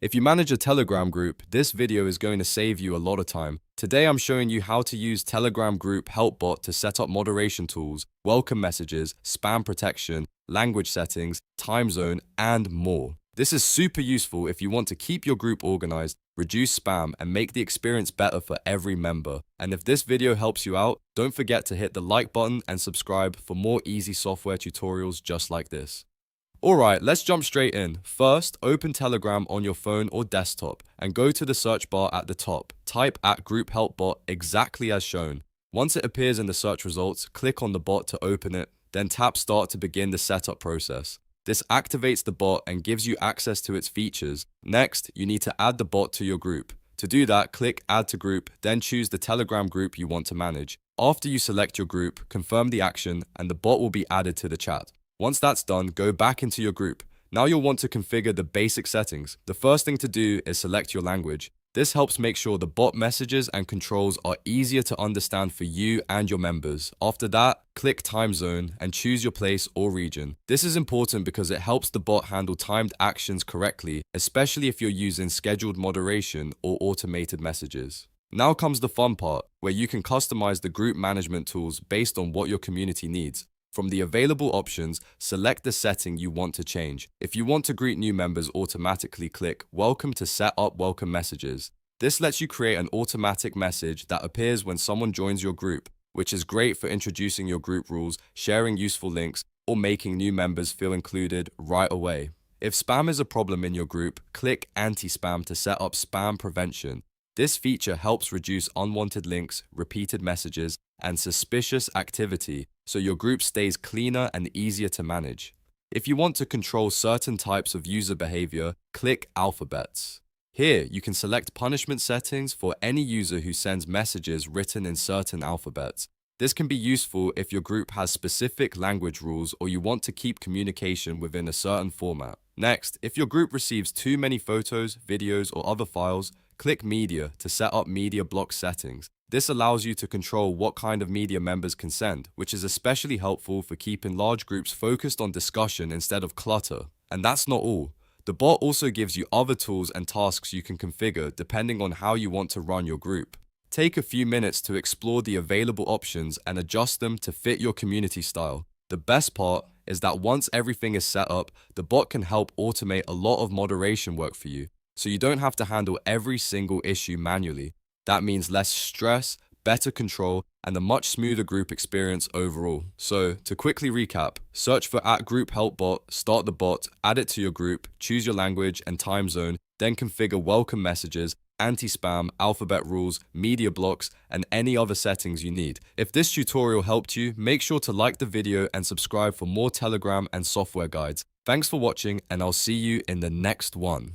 If you manage a Telegram group, this video is going to save you a lot of time. Today I'm showing you how to use Telegram Group Help Bot to set up moderation tools, welcome messages, spam protection, language settings, time zone, and more. This is super useful if you want to keep your group organized, reduce spam, and make the experience better for every member. And if this video helps you out, don't forget to hit the like button and subscribe for more easy software tutorials just like this. Alright, let's jump straight in. First, open Telegram on your phone or desktop and go to the search bar at the top. Type @Group Help Bot exactly as shown. Once it appears in the search results, click on the bot to open it, then tap Start to begin the setup process. This activates the bot and gives you access to its features. Next, you need to add the bot to your group. To do that, click Add to Group, then choose the Telegram group you want to manage. After you select your group, confirm the action and the bot will be added to the chat. Once that's done, go back into your group. Now you'll want to configure the basic settings. The first thing to do is select your language. This helps make sure the bot messages and controls are easier to understand for you and your members. After that, click time zone and choose your place or region. This is important because it helps the bot handle timed actions correctly, especially if you're using scheduled moderation or automated messages. Now comes the fun part, where you can customize the group management tools based on what your community needs. From the available options, select the setting you want to change. If you want to greet new members automatically, click Welcome to set up welcome messages. This lets you create an automatic message that appears when someone joins your group, which is great for introducing your group rules, sharing useful links, or making new members feel included right away. If spam is a problem in your group, click Anti-Spam to set up spam prevention. This feature helps reduce unwanted links, repeated messages, and suspicious activity, so your group stays cleaner and easier to manage. If you want to control certain types of user behavior, click Alphabets. Here, you can select punishment settings for any user who sends messages written in certain alphabets. This can be useful if your group has specific language rules or you want to keep communication within a certain format. Next, if your group receives too many photos, videos, or other files, click Media to set up media block settings. This allows you to control what kind of media members can send, which is especially helpful for keeping large groups focused on discussion instead of clutter. And that's not all. The bot also gives you other tools and tasks you can configure depending on how you want to run your group. Take a few minutes to explore the available options and adjust them to fit your community style. The best part is that once everything is set up, the bot can help automate a lot of moderation work for you, so you don't have to handle every single issue manually. That means less stress, better control, and a much smoother group experience overall. So, to quickly recap, search for @Group Help Bot, start the bot, add it to your group, choose your language and time zone, then configure welcome messages, anti-spam, alphabet rules, media blocks, and any other settings you need. If this tutorial helped you, make sure to like the video and subscribe for more Telegram and software guides. Thanks for watching, and I'll see you in the next one.